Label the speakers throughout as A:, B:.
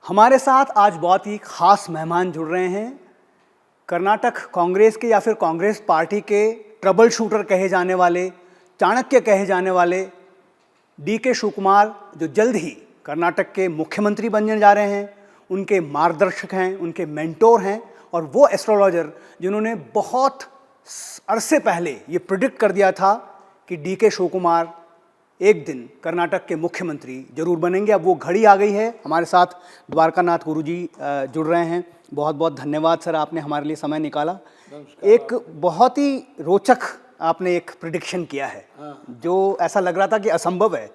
A: हमारे साथ आज बहुत ही खास मेहमान जुड़ रहे हैं। कर्नाटक कांग्रेस के या फिर कांग्रेस पार्टी के ट्रबल शूटर कहे जाने वाले, चाणक्य कहे जाने वाले डी.के. शिवकुमार, जो जल्द ही कर्नाटक के मुख्यमंत्री बनने जा रहे हैं। उनके मार्गदर्शक हैं, उनके मेंटोर हैं और वो एस्ट्रोलॉजर जिन्होंने बहुत अरसे पहले ये प्रिडिक्ट कर दिया था कि डी.के. शिवकुमार एक दिन कर्नाटक के मुख्यमंत्री जरूर बनेंगे। अब वो घड़ी आ गई है। हमारे साथ द्वारकानाथ गुरुजी जुड़ रहे हैं। बहुत बहुत धन्यवाद सर, आपने हमारे लिए समय निकाला। एक बहुत ही रोचक आपने एक प्रिडिक्शन किया है जो ऐसा लग रहा था कि असंभव है,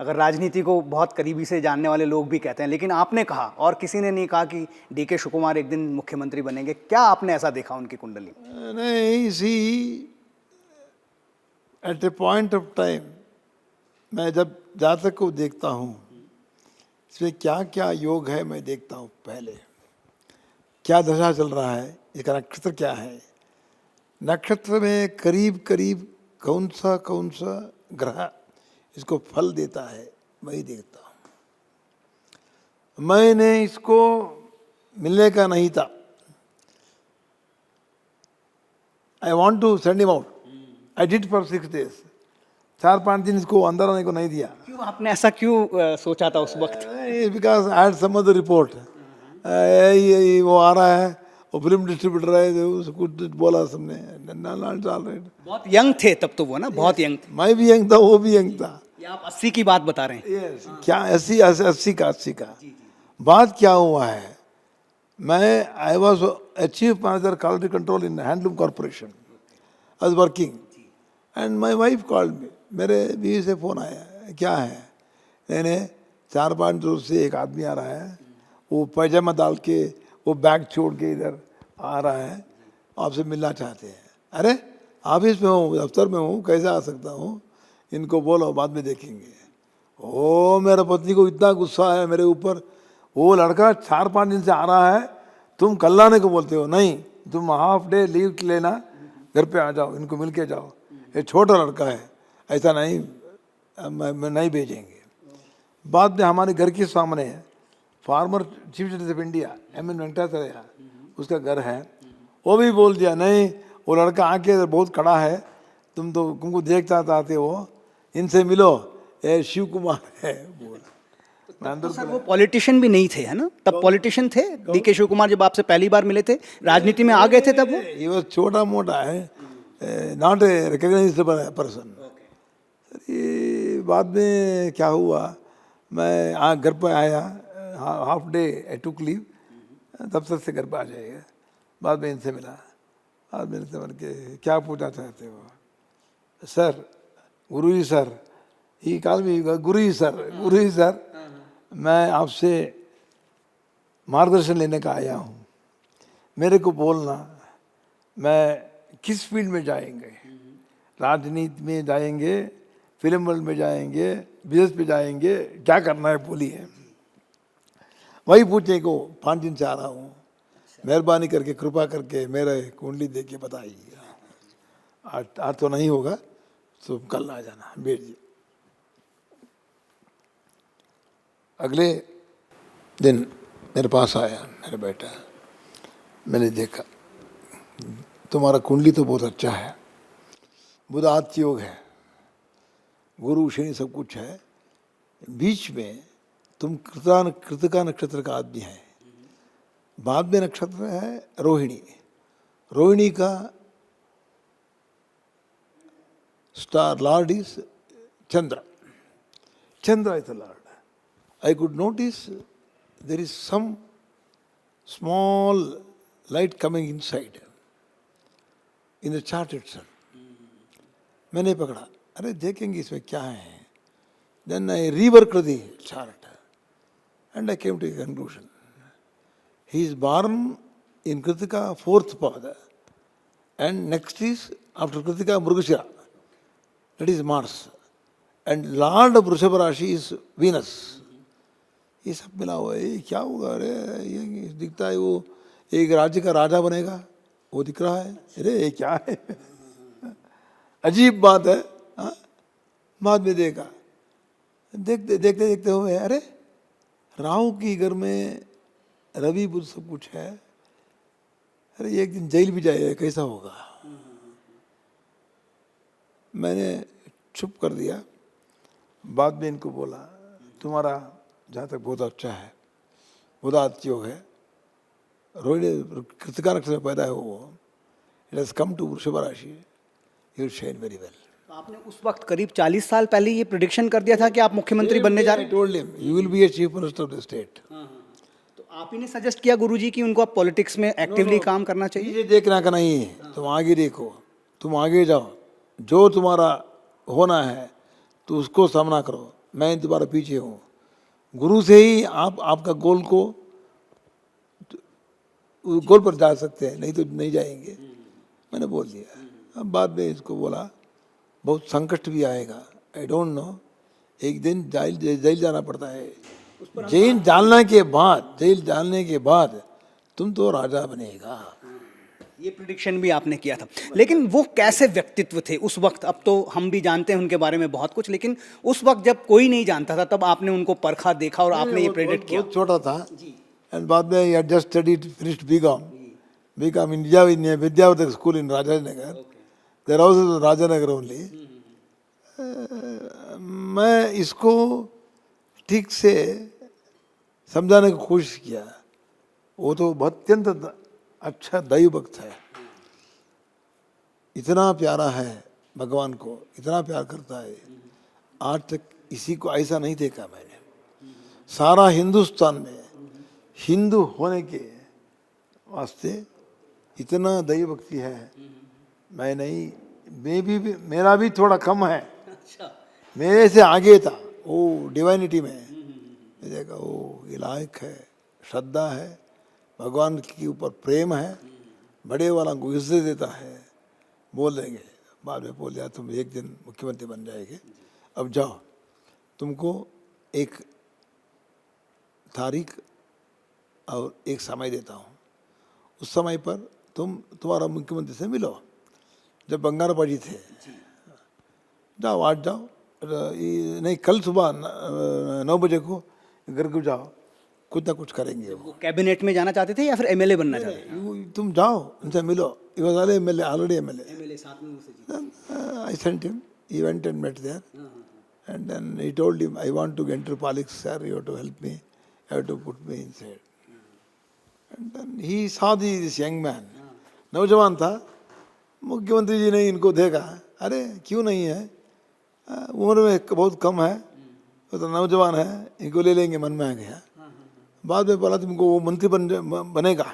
A: अगर राजनीति को बहुत करीबी से जानने वाले लोग भी कहते हैं, लेकिन आपने कहा और किसी ने नहीं कहा कि डी.के. शिवकुमार एक दिन मुख्यमंत्री बनेंगे। क्या आपने ऐसा देखा उनकी कुंडली में?
B: नहीं, see at a point of time मैं जब जातक को देखता हूँ, इसमें क्या क्या योग है मैं देखता हूँ। पहले क्या दशा चल रहा है, इसका नक्षत्र क्या है, नक्षत्र में करीब करीब कौन सा ग्रह इसको फल देता है, वही देखता हूँ। मैंने इसको मिलने का नहीं था। I want to send him out. I did for 6 days। 4-5 दिन इसको अंदर आने को नहीं दिया।
A: क्यों आपने ऐसा क्यों सोचा था उस वक्त?
B: Because I had some other report. वो आ रहा है, वो फिल्म डिस्ट्रीब्यूटर है, उसको कुछ बोला सबने।
A: बहुत यंग थे तब तो वो ना, बहुत यंग थे।
B: मैं भी यंग था, वो भी यंग था।
A: ये आप 80 की बात बता रहे हैं?
B: क्या 80 का बात क्या हुआ है। मैं I was chief manager quality control in handloom corporation. I was working and my wife called me. मेरे बीवी से फ़ोन आया, क्या है? मैंने 4-5 रोज से एक आदमी आ रहा है, वो पैजामा डाल के, वो बैग छोड़ के इधर आ रहा है, आपसे मिलना चाहते हैं। अरे ऑफिस में हूँ, दफ्तर में हूँ, कैसे आ सकता हूँ? इनको बोलो, बाद में देखेंगे। ओ मेरा पत्नी को इतना गुस्सा है मेरे ऊपर। वो लड़का 4-5 दिन से आ रहा है, तुम कल आने को बोलते हो। नहीं, तुम हाफ डे लीव लेना, घर पे आ जाओ, इनको मिल के जाओ। ये छोटा लड़का है, ऐसा नहीं, मैं नहीं भेजेंगे। बाद में हमारे घर के सामने है farmer chief justice of India M.N. वेंकटाचलैया, उसका घर है। वो भी बोल दिया, नहीं वो लड़का आके बहुत खड़ा है, तुमको देखता चाहते हो, इनसे मिलो, ये शिव कुमार है बोला।
A: तो सर वो पॉलिटिशियन भी नहीं थे, है ना? तब पॉलिटिशियन थे डी.के. शिवकुमार जब आपसे पहली बार मिले थे, राजनीति में आ गए थे तब वो?
B: ये वो छोटा मोटा है, नॉट ए रिकॉग्नाइज्ड पर्सन। ये बाद में क्या हुआ, मैं घर पर आया, half day I took leave, दफ्तर से घर पर आ जाएगा। बाद में इनसे मिला, बाद में इनसे मिल के क्या पूछना चाहते हो? सर, गुरुजी सर, ही कॉल मी गुरुजी सर, मैं आपसे मार्गदर्शन लेने का आया हूँ। मेरे को बोलना, मैं किस फील्ड में जाएंगे, राजनीति में जाएंगे, फिल्म वर्ल्ड में जाएंगे, बिजनेस पे जाएंगे, क्या करना है बोलिए। वही पूछने को 5 दिन से आ रहा हूँ। मेहरबानी करके, कृपा करके मेरे कुंडली देख के बताइए। आज तो नहीं होगा, तो कल आ जाना, बैठ जी। अगले दिन मेरे पास आया मेरा बेटा, मैंने देखा तुम्हारा कुंडली तो बहुत अच्छा है, बुध आदित्य योग है, गुरु शनि सब कुछ है, बीच में तुम कृतिका नक्षत्र का आदमी है, बाद में नक्षत्र है रोहिणी का star Lord is Chandra is the Lord. I could notice there is some small light coming inside in the chart itself. मैंने पकड़ा, अरे देखेंगे इसमें क्या है। Then I reworked the chart and I came to a conclusion. He is born in Kritika 4th pada, and next is after Kritika Mrugashira, that is Mars, and Lord of Vrishabha Rashi is Venus. ये सब मिला हुआ है, ये क्या होगा? अरे ये दिखता है वो एक राज्य का राजा बनेगा, वो दिख रहा है। अरे ये क्या है? अजीब बात है। बाद में देखा, देखते देखते हुए, अरे राहु की घर में रवि बुद्ध सब कुछ है, अरे एक दिन जेल भी जाएगा, कैसा होगा। मैंने चुप कर दिया। बाद में इनको बोला, तुम्हारा जहाँ तक बहुत अच्छा है, बहुत अच्छी है, रोहिणी कृतिका में पैदा है वो, इट हैज कम टू वृषभ राशि, यू शाइन वेरी वेल।
A: तो आपने उस वक्त करीब 40 साल पहले ये प्रेडिक्शन कर दिया था कि आप मुख्यमंत्री बनने जा रहे हैं।
B: Told him you will B a chief minister of the state.
A: तो आप ही ने सजेस्ट किया गुरुजी कि उनको आप पॉलिटिक्स में एक्टिवली काम करना चाहिए।
B: ये देखना का नहीं है, तुम आगे देखो, तुम आगे जाओ, जो तुम्हारा होना है तो उसको सामना करो, मैं तुम्हारे पीछे हूँ। गुरु से ही आप आपका गोल पर जा सकते हैं, नहीं तो नहीं जाएंगे। मैंने बोल दिया। अब बाद में इसको बोला बहुत संकट भी आएगा, आई डोंट नो, एक दिन जेल जाना पड़ता है। जेल डालने के बाद तुम तो राजा बनेगा।
A: ये प्रेडिक्शन भी आपने किया था, लेकिन वो कैसे व्यक्तित्व थे उस वक्त? अब तो हम भी जानते हैं उनके बारे में बहुत कुछ, लेकिन उस वक्त जब कोई नहीं जानता था तब आपने उनको परखा, देखा और आपने ये प्रेडिक्ट किया।
B: बहुत छोटा था एंड बाद में ही just studied finished BCom in विद्यावतक school in Rajanagar, there was Rajanagar only. मैं इसको ठीक से समझाने की कोशिश किया। वो तो बहुत अत्यंत अच्छा दैव भक्त है, इतना प्यारा है भगवान को, इतना प्यार करता है, आज तक इसी को ऐसा नहीं देखा मैंने। सारा हिंदुस्तान में हिंदू होने के वास्ते इतना दैव भक्ति है, मैं नहीं, मेरा भी थोड़ा कम है, मेरे से आगे था वो डिवाइनिटी में। देखा वो ये लायक है, श्रद्धा है, भगवान के ऊपर प्रेम है, बड़े वाला को इज्जत देता है। बोल देंगे, बाद में बोल दिया तुम एक दिन मुख्यमंत्री बन जाएंगे, अब जाओ, तुमको एक तारीख और एक समय देता हूँ, उस समय पर तुम्हारा मुख्यमंत्री से मिलो। जब बंगारपाजी थे, जाओ आज जाओ, नहीं कल सुबह 9 बजे को घर को जाओ, कुछ ना कुछ करेंगे।
A: वो कैबिनेट में जाना चाहते थे या फिर एमएलए बनना चाहते थे?
B: तुम जाओ उनसे मिलो, he was already MLA.
A: MLA साथ में उसे जी।
B: Then I sent him, he went and met there, and then he told him, I want to enter politics, sir, you have to help me, you have to put me inside. And then he saw this young man, नौजवान था, मुख्यमंत्री जी ने इनको देखा, अरे क्यों नहीं है, उम्र में बहुत कम है, वो तो नौजवान है, इनको ले लेंगे, मन में आ गया। बाद में बोला तुमको वो मंत्री बनेगा,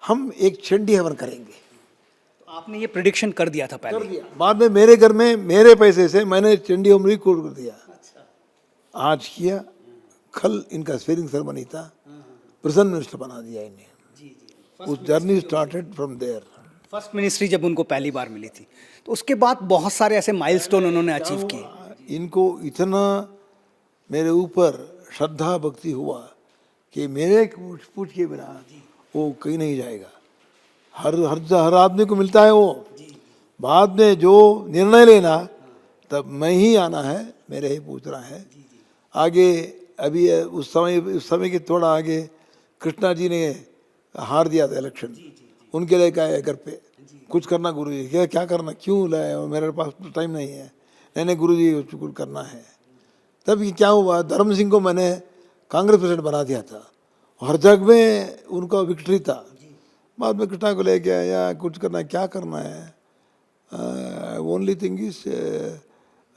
B: हम एक चंडी हवन करेंगे।
A: तो आपने ये प्रेडिक्शन कर दिया था पहले?
B: कर दिया। बाद में मेरे घर में मेरे पैसे से मैंने चंडी हवन रिकॉर्ड कर दिया। आज किया, कल इनका स्वेरिंग सेरेमनी था, प्रेजेंट मिनिस्टर बना दिया इन्हें। उस journey started from there.
A: First ministry जब उनको पहली बार मिली थी, तो उसके बाद बहुत सारे ऐसे माइलस्टोन उन्होंने अचीव किए।
B: इनको इतना मेरे ऊपर श्रद्धा भक्ति हुआ कि मेरे पूछ के बिना वो कहीं नहीं जाएगा। हर आदमी को मिलता है वो, बाद में जो निर्णय लेना तब मैं ही आना है, मेरे ही पूछना है। आगे अभी उस समय के थोड़ा आगे कृष्णा जी ने हार दिया था इलेक्शन, उनके लिए क्या है घर पे कुछ करना, गुरु जी क्या करना, क्यों लाए, मेरे पास तो टाइम नहीं है, नहीं गुरु जी कुछ करना है। तब ये क्या हुआ, धर्म सिंह को मैंने कांग्रेस प्रेसिडेंट बना दिया था, हर जगह में उनका विक्ट्री था। बाद में कृष्णा को ले गया या कुछ करना है, क्या करना है, ओनली थिंग इज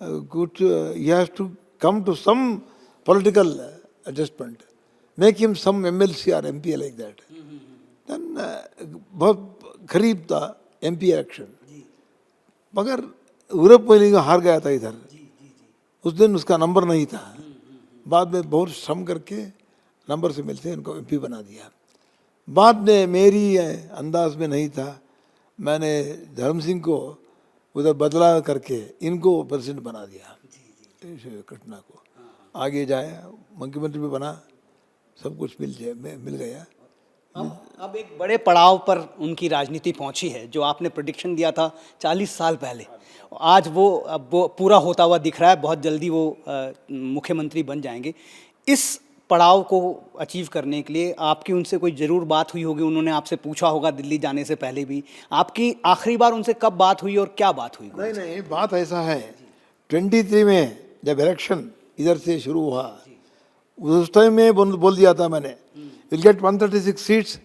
B: कुछ ही has to come to some political adjustment, make him some MLC और MP लाइक दैट। देन बहुत करीब था MP इलेक्शन, मगर यूरोप में हार गया था इधर, उस दिन उसका नंबर नहीं था। बाद में बहुत श्रम करके नंबर से मिलते इनको MP बना दिया। बाद में मेरी अंदाज में नहीं था, मैंने धर्म सिंह को उधर बदला करके इनको प्रेसिडेंट बना दिया, कृष्णा को। आगे जाए, मुख्यमंत्री भी बना, सब कुछ मिल गया।
A: अब एक बड़े पड़ाव पर उनकी राजनीति पहुंची है, जो आपने प्रेडिक्शन दिया था 40 साल पहले, आज वो पूरा होता हुआ दिख रहा है। बहुत जल्दी वो मुख्यमंत्री बन जाएंगे। इस पड़ाव को अचीव करने के लिए आपकी उनसे कोई ज़रूर बात हुई होगी, उन्होंने आपसे पूछा होगा दिल्ली जाने से पहले भी। आपकी आखिरी बार उनसे कब बात हुई और क्या बात हुई?
B: नहीं नहीं, बात ऐसा है, 23 में जब इलेक्शन इधर से शुरू हुआ, उस टाइम में बोल दिया था मैंने, will get 136 seats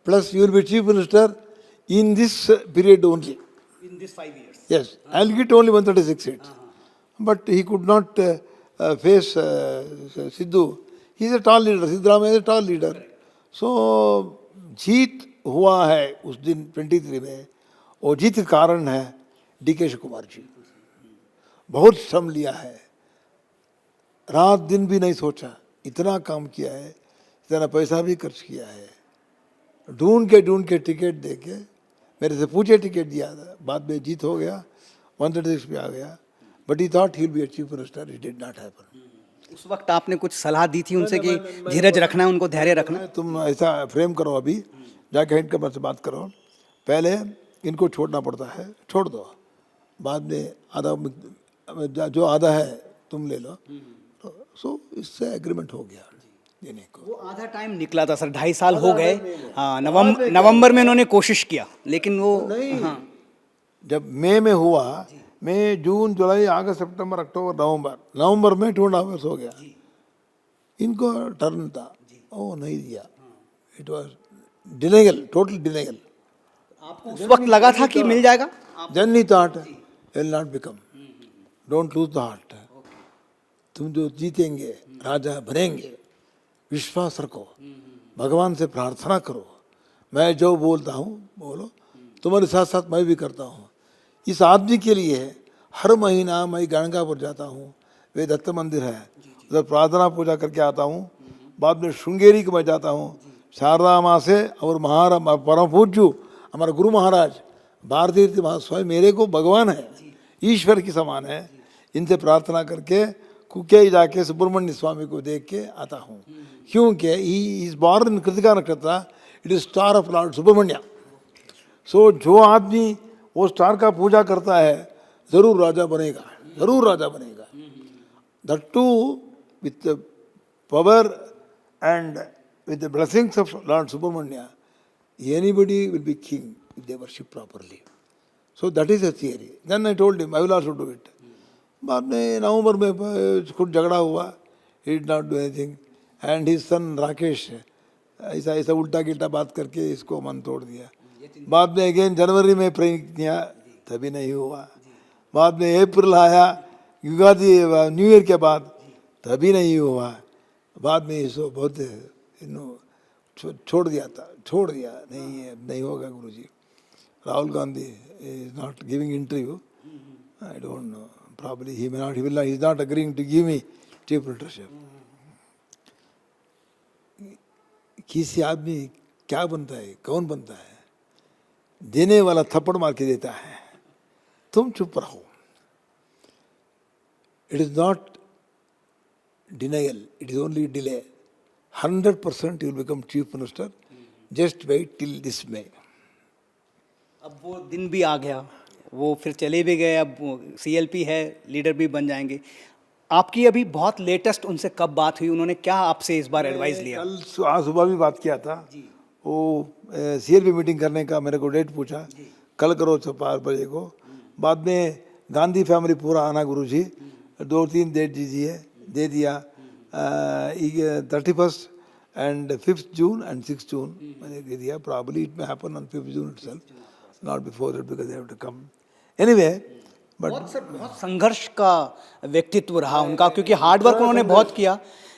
B: plus you will B chief minister in this period only.
A: In this 5 years.
B: Yes, I'll get only 136 seats. But he could not face Sidhu. He is a tall leader. Siddaramaiah is a tall leader. So, जीत हुआ है उस दिन 23 में, और जीत का कारण है DK Shiv Kumar ji. बहुत श्रम लिया है, रात दिन भी नहीं सोचा, इतना काम किया है, इतना पैसा भी खर्च किया है, ढूंढ के टिकट दे के मेरे से पूछे टिकट दिया था. बाद में जीत हो गया, 136 पे आ गया. But he thought he will be a chief minister. It did not happen.
A: उस वक्त आपने कुछ सलाह दी थी उनसे कि धीरज रखना है, उनको धैर्य रखना है?
B: तुम ऐसा फ्रेम करो, अभी जाके हेड कमर से बात करो, पहले इनको छोड़ना पड़ता है, छोड़ दो, बाद में आधा जो आधा है तुम ले लो. सो इससे एग्रीमेंट हो गया देने को.
A: वो आधा टाइम निकला था सर, 2.5 साल हो गए. हाँ, नवंबर में उन्होंने कोशिश किया, लेकिन वो
B: नहीं. जब मई में हुआ, मई जून जुलाई अगस्त सितंबर अक्टूबर नवंबर में 2.5 आवर्स हो गया. इनको टर्न था, ओ नहीं दिया. It was denial, total denial.
A: आपको उस वक्त लगा था कि मिल जाएगा?
B: Then he thought will not become. Don't lose the heart. तुम जो जीतेंगे, राजा बनेंगे, विश्वास रखो, भगवान से प्रार्थना करो, मैं जो बोलता हूँ बोलो, तुम्हारे साथ साथ मैं भी करता हूँ. इस आदमी के लिए हर महीना मैं गंगापुर जाता हूँ, वे दत्त मंदिर है, उधर प्रार्थना पूजा करके आता हूँ. बाद में श्रृंगेरी को मैं जाता हूँ, शारदा माँ से, और परम पूज्य हमारा गुरु महाराज भारतीय तीर्थ महास्वामी मेरे को भगवान है, ईश्वर की समान है. इनसे प्रार्थना करके कुके जाके सुब्रमण्य स्वामी को देख के आता हूँ, क्योंकि he is born in Krittika nakshatra. It is star of lord Subramanya. So जो आदमी वो स्टार का पूजा करता है जरूर राजा बनेगा, जरूर राजा बनेगा. That too with power and with the blessings of lord Subramanya, anybody will be king if they worship properly. So that is a theory. Then I told him I will also do it. बाद में नवंबर में कुछ झगड़ा हुआ, he did not do anything. And his son Rakesh ऐसा ऐसा उल्टा गिल्टा बात करके इसको मन तोड़ दिया. बाद में अगेन जनवरी में प्रयास किया, तभी नहीं हुआ. बाद में अप्रैल आया, युगादि न्यू ईयर के बाद, तभी नहीं हुआ. बाद में इसको बहुत छोड़ दिया था, छोड़ दिया. नहीं होगा Guruji. Rahul Gandhi is not giving interview. I don't know, probably he may not, he is not agreeing to give me chief ministership. किसी आदमी क्या बनता है, कौन बनता है? देने वाला थप्पड़ मार के देता है. तुम चुप रहो. It is not denial, it is only delay. 100% you will become chief minister. Just wait till this May.
A: अब वो दिन भी आ गया, वो फिर चले भी गए. अब CLP है, लीडर भी बन जाएंगे. आपकी अभी बहुत लेटेस्ट उनसे कब बात हुई? उन्होंने क्या आपसे इस बार एडवाइस लिया?
B: कल आज सुबह भी बात किया था. वो CLP मीटिंग करने का मेरे को डेट पूछा, कल करो 5 बजे को. बाद में गांधी फैमिली पूरा आना गुरुजी, 2-3 डेट दीजिए, दे दिया. 31st and 5th June and 6th June मैंने दे दिया. Probably it may happen on 5th June itself, not before that, because they have to come. Anyway, but
A: बहुत संघर्ष का व्यक्तित्व रहा उनका, क्योंकि हार्ड वर्क उन्होंने बहुत किया.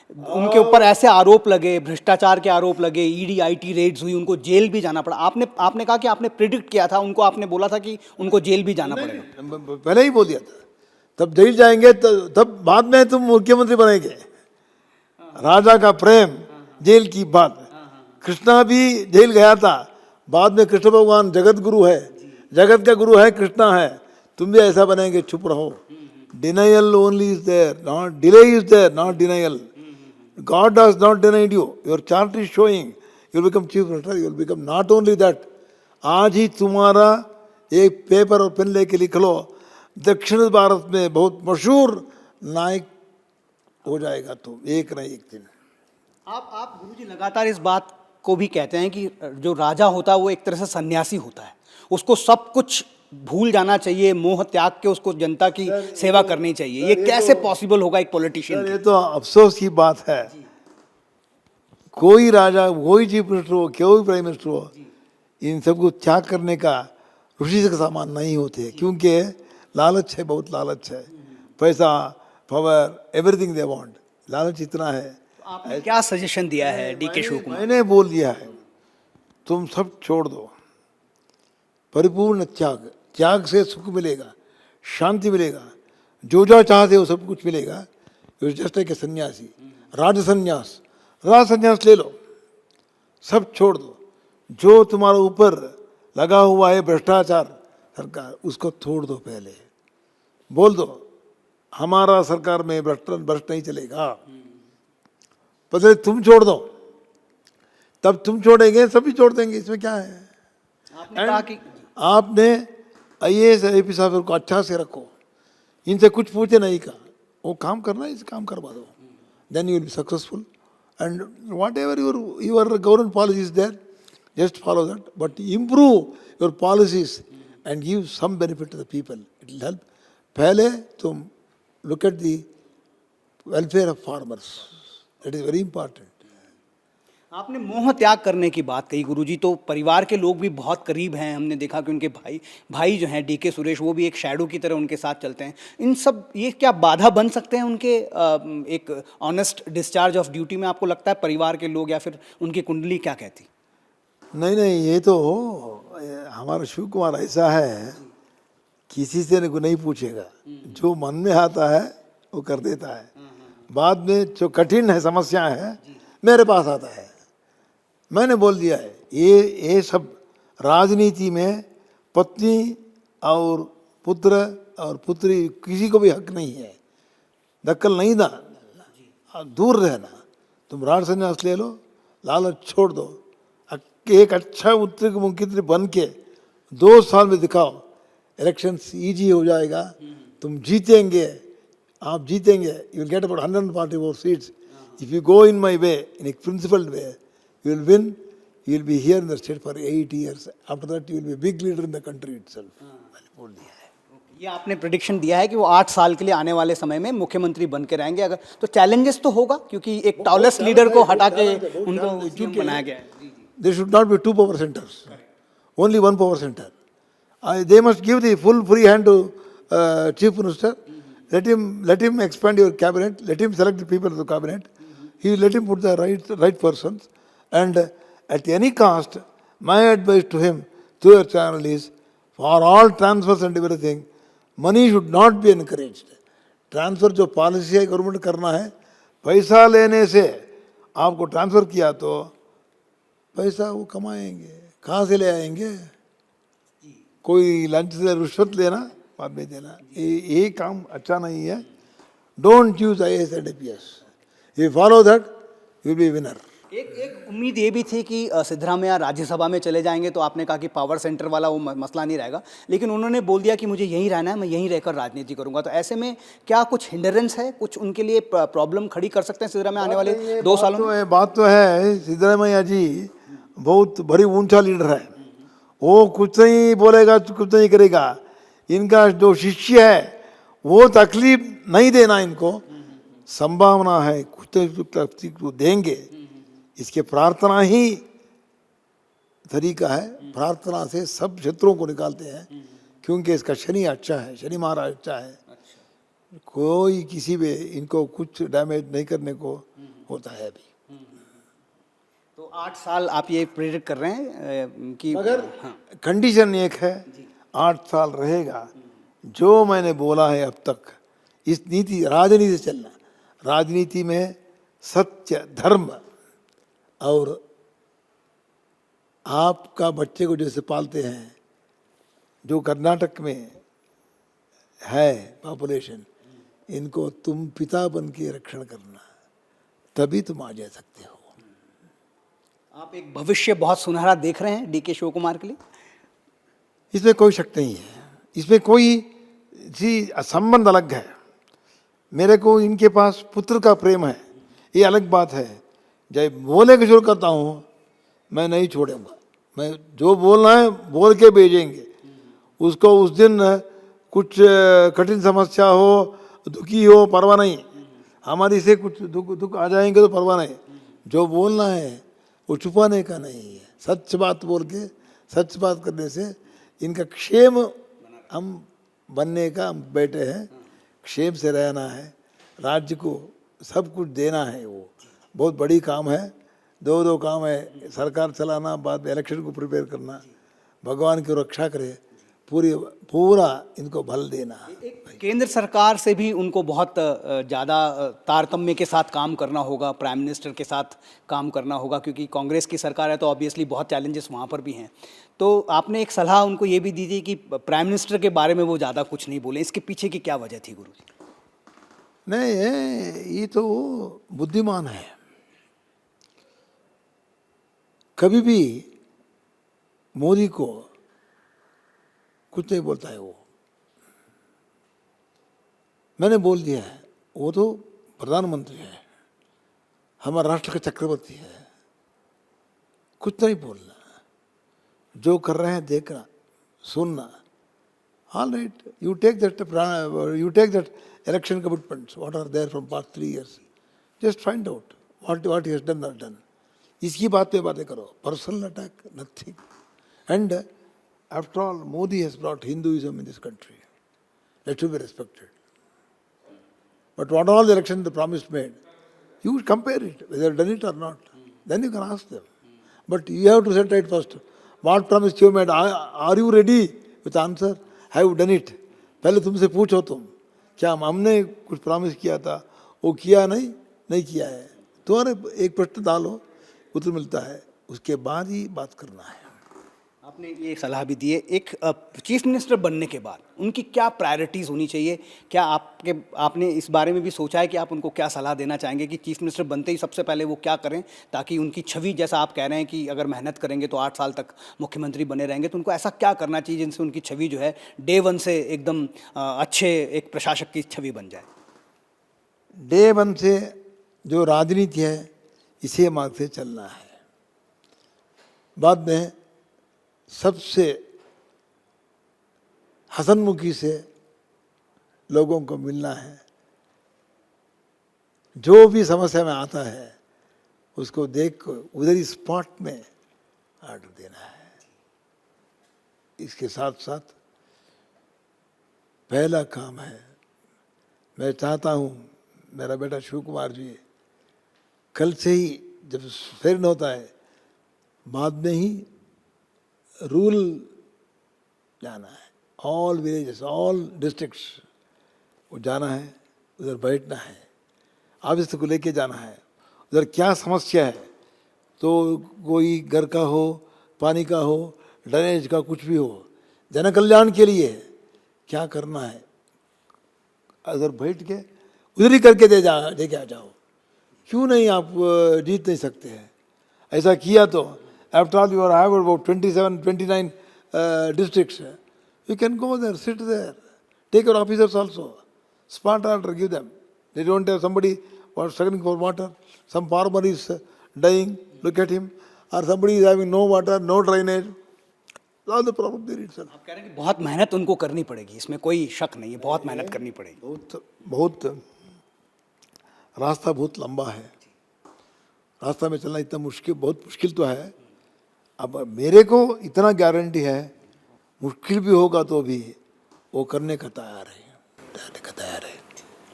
A: उनके ऊपर ऐसे आरोप लगे, भ्रष्टाचार के आरोप लगे, ED IT रेड्स हुई, उनको जेल भी जाना पड़ा. आपने कहा कि आपने प्रिडिक्ट किया था उनको, आपने बोला था कि उनको जेल भी जाना पड़ेगा.
B: पहले ही बोल दिया था. तब जेल जाएंगे तब बाद में तुम मुख्यमंत्री बनेंगे. राजा का प्रेम, जेल की बात. कृष्णा भी जेल गया था, बाद में कृष्ण भगवान जगत गुरु है, जगत का गुरु है, कृष्णा है. तुम भी ऐसा बनेंगे, चुप रहो. Denial only is there, not delay is there, not denial. God has not denied you. Your chart is showing. You will become chief minister. You will become not only that. आज ही तुम्हारा एक पेपर और pen लेके लिख लो, दक्षिण भारत में बहुत मशहूर नायक हो जाएगा तुम, एक न एक दिन.
A: आप गुरुजी लगातार इस बात को भी कहते हैं कि जो राजा होता है वो एक तरह से सन्यासी होता है, उसको सब कुछ भूल जाना चाहिए, मोह त्याग के उसको जनता की सेवा करनी चाहिए। ये कैसे पॉसिबल होगा एक पॉलिटिशियन?
B: ये तो अफसोस की बात है। कोई राजा, कोई चीफ मिनिस्टर हो, कोई प्राइम मिनिस्टर हो, इन सबको त्याग करने का ऋषि का सामान नहीं होते, क्योंकि लालच है, बहुत लालच है। पैसा, पावर, एवरीथिंग दे वांट, लालच इतना है।
A: आपने क्या सजेशन दिया है डीके शिव कुमार?
B: मैंने बोल दिया है, तुम सब छोड़ दो, परिपूर्ण त्याग, त्याग से सुख मिलेगा, शांति मिलेगा, जो चाहते हो सब कुछ मिलेगा। जस्ट लाइक ए सन्यासी, राज संन्यास ले लो, सब छोड़ दो। जो तुम्हारे ऊपर लगा हुआ है भ्रष्टाचार सरकार, उसको छोड़ दो। पहले बोल दो हमारा सरकार में भ्रष्ट नहीं चलेगा, पहले तुम छोड़ दो, तब तुम छोड़ेंगे सभी छोड़ देंगे, इसमें क्या है।
A: आपने कहा कि
B: आपने IAS IPS ऑफिसर को अच्छा से रखो, इनसे कुछ पूछे नहीं का, वो काम करना है, इसे काम करवा दो, then you will be successful. And what your government policy is there, just follow that, but improve your policies and give some benefit to the people. It will help. पहले तुम look at the welfare of farmers. That is very important.
A: आपने मोह त्याग करने की बात कही गुरुजी, तो परिवार के लोग भी बहुत करीब हैं। हमने देखा कि उनके भाई जो हैं डीके सुरेश, वो भी एक शैडो की तरह उनके साथ चलते हैं। इन सब ये क्या बाधा बन सकते हैं उनके एक ऑनेस्ट डिस्चार्ज ऑफ ड्यूटी में? आपको लगता है परिवार के लोग या फिर उनकी कुंडली क्या कहती?
B: नहीं, ये तो हमारा शिव कुमार ऐसा है, किसी से नहीं पूछेगा, जो मन में आता है वो कर देता है। बाद में जो कठिन है, समस्या है, मेरे पास आता है। मैंने बोल दिया है, ये सब राजनीति में पत्नी और पुत्र और पुत्री किसी को भी हक नहीं है, दखल नहीं देना, दूर रहना। तुम राज संन्यास ले लो, लालच छोड़ दो, एक अच्छा मुख्यमंत्री बन के 2 साल में दिखाओ, इलेक्शंस इजी हो जाएगा, तुम जीतेंगे, आप जीतेंगे। You will get about 144 seats if you go in my way, in A principled way, you will win, you will be here in the state for 8 years, after that you will B big leader in the country itself. मैंने बोल दिया है।
A: ये आपने prediction दिया है कि वो 8 साल के लिए आने वाले समय में मुख्यमंत्री बन के रहेंगे। अगर तो चैलेंजेस तो होगा, क्योंकि एक टॉलेस्ट लीडर को हटा के उनको CM बनाया गया है।
B: There should not be 2 power centers, only 1 power center. They must give the full free hand to Chief Minister. Let him expand your cabinet. Let him select the people of the cabinet. He let him put the right persons. And at any cost, my advice to him through your channel is, for all transfers and everything, money should not be encouraged. Transfer जो policy है government करना है, पैसा लेने से आपको transfer किया तो पैसा वो कमाएंगे, कहाँ से ले आएंगे? कोई लंच से रिश्वत लेना, बाद में देना, ये काम अच्छा नहीं है। Don't use IAS and IPS. You follow that, you be winner.
A: एक उम्मीद ये भी थी कि सिद्धरामैया राज्यसभा में चले जाएंगे, तो आपने कहा कि पावर सेंटर वाला वो मसला नहीं रहेगा, लेकिन उन्होंने बोल दिया कि मुझे यहीं रहना है, मैं यहीं रहकर राजनीति करूंगा। तो ऐसे में क्या कुछ हिंडरेंस है, कुछ उनके लिए प्रॉब्लम खड़ी कर सकते हैं सिद्धरामैया आने वाले 2 सालों में?
B: बात तो है, सिद्धरामैया जी बहुत बड़ी ऊंचा लीडर है, वो कुछ नहीं बोलेगा, कुछ नहीं करेगा। इनका जो शिष्य है वो तकलीफ नहीं देना, इनको संभावना है कुछ तकलीफ देंगे। इसके प्रार्थना ही तरीका है, प्रार्थना से सब शत्रुओं को निकालते हैं, क्योंकि इसका शनि अच्छा है, शनि महाराज अच्छा है। कोई किसी भी इनको कुछ डैमेज नहीं करने को होता है अभी।
A: तो 8 साल आप ये प्रेडिक्ट कर रहे हैं कि
B: मगर कंडीशन एक है, 8 साल रहेगा। जो मैंने बोला है अब तक, इस नीति, राजनीति से चलना, राजनीति में सत्य, धर्म और आपका बच्चे को जैसे पालते हैं, जो कर्नाटक में है पॉपुलेशन, इनको तुम पिता बन के रक्षण करना, तभी तुम आ जा सकते हो।
A: आप एक भविष्य बहुत सुनहरा देख रहे हैं डीके शिव कुमार के लिए?
B: इसमें कोई शक नहीं है, इसमें कोई संबंध अलग है। मेरे को इनके पास पुत्र का प्रेम है, ये अलग बात है। जब बोलने की शुरू करता हूँ मैं नहीं छोड़ूंगा, मैं जो बोलना है बोल के भेजेंगे उसको। उस दिन कुछ कठिन समस्या हो, दुखी हो, परवाह नहीं, हमारी से कुछ दुख आ जाएंगे तो परवाह नहीं। जो बोलना है वो छुपाने का नहीं है, सच बात बोल के, सच बात करने से इनका क्षेम हम बनने का हम बैठे हैं। क्षेम से रहना है, राज्य को सब कुछ देना है, वो बहुत बड़ी काम है। दो काम है, सरकार चलाना, बाद में इलेक्शन को प्रिपेयर करना, भगवान की रक्षा करे, पूरा इनको बल देना।
A: केंद्र सरकार से भी उनको बहुत ज़्यादा तारतम्य के साथ काम करना होगा, प्राइम मिनिस्टर के साथ काम करना होगा, क्योंकि कांग्रेस की सरकार है तो ऑब्वियसली बहुत चैलेंजेस वहाँ पर भी हैं। तो आपने एक सलाह उनको ये भी दी थी कि प्राइम मिनिस्टर के बारे में वो ज़्यादा कुछ नहीं बोले, इसके पीछे की क्या वजह थी गुरु जी?
B: नहीं, ये तो बुद्धिमान है, कभी भी मोदी को कुछ नहीं बोलता है वो। मैंने बोल दिया है, वो तो प्रधानमंत्री है, हमारा राष्ट्र का चक्रवर्ती है, कुछ नहीं बोलना, जो कर रहे हैं देखना, सुनना। All right, you take that election commitments, what are there from past 3 years, just find out what he has done or done. इसकी बात पे बातें करो, personal attack, nothing. And after all, Modi has brought Hinduism in this country. That should be respected. But what all the election the promise made, you compare it, whether they have done it or not. Then you can ask them. But you have to set right first. What promise you made, are you ready with answer? Have you done it? पहले तुमसे पूछो तुम, क्या हमने कुछ promise किया था, वो किया नहीं किया है। तुम्हारे एक प्रश्न डालो, उत्तर मिलता है, उसके बाद ही बात करना है।
A: आपने ये सलाह भी दी है। एक चीफ मिनिस्टर बनने के बाद उनकी क्या प्रायोरिटीज़ होनी चाहिए, क्या आपने इस बारे में भी सोचा है कि आप उनको क्या सलाह देना चाहेंगे कि चीफ मिनिस्टर बनते ही सबसे पहले वो क्या करें, ताकि उनकी छवि, जैसा आप कह रहे हैं कि अगर मेहनत करेंगे तो 8 साल तक मुख्यमंत्री बने रहेंगे, तो उनको ऐसा क्या करना चाहिए जिनसे उनकी छवि जो है डे 1 से एकदम अच्छे एक प्रशासक की छवि बन जाए?
B: डे 1 से जो राजनीति है इसी मार्ग से चलना है। बाद में सबसे हसनमुखी से लोगों को मिलना है, जो भी समस्या में आता है उसको देख कर उधर ही स्पॉट में आर्डर देना है। इसके साथ साथ पहला काम है, मैं चाहता हूँ मेरा बेटा शिव कुमार जी कल से ही जब स्वेरिंग होता है, बाद में ही रूल जाना है, ऑल विलेजेस, ऑल डिस्ट्रिक्ट्स वो जाना है, उधर बैठना है, ऑफिस को लेके जाना है, उधर क्या समस्या है, तो कोई घर का हो, पानी का हो, ड्रेनेज का, कुछ भी हो, जन कल्याण के लिए क्या करना है, अगर बैठ के उधर ही करके दे के आ जाओ। क्यों नहीं आप जीत नहीं सकते हैं? ऐसा किया तो after all you have about 29 districts. You can go there, sit there, take your officers also, spot order, give them. They don't have somebody who is struggling for water, some farmer is dying, look at him, or somebody is having no water, no drainage. All the problem there itself.
A: आप कह रहे हैं कि बहुत मेहनत उनको करनी पड़ेगी, इसमें कोई शक नहीं है, बहुत मेहनत करनी पड़ेगी।
B: बहुत रास्ता बहुत लंबा है, रास्ता में चलना इतना मुश्किल, बहुत मुश्किल तो है। अब मेरे को इतना गारंटी है, मुश्किल भी होगा तो भी वो करने का तैयार है।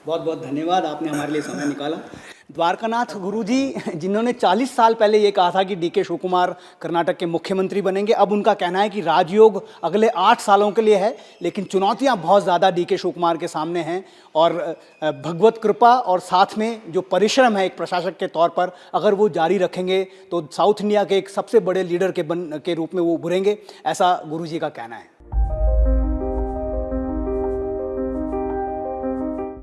A: बहुत बहुत धन्यवाद, आपने हमारे लिए समय निकाला। द्वारकानाथ गुरुजी, जिन्होंने 40 साल पहले ये कहा था कि डीके शिव कुमार कर्नाटक के मुख्यमंत्री बनेंगे, अब उनका कहना है कि राजयोग अगले 8 सालों के लिए है, लेकिन चुनौतियां बहुत ज़्यादा डीके शिव कुमार के सामने हैं, और भगवत कृपा और साथ में जो परिश्रम है एक प्रशासक के तौर पर, अगर वो जारी रखेंगे तो साउथ इंडिया के एक सबसे बड़े लीडर के रूप में वो उभरेंगे, ऐसा गुरुजी का कहना है।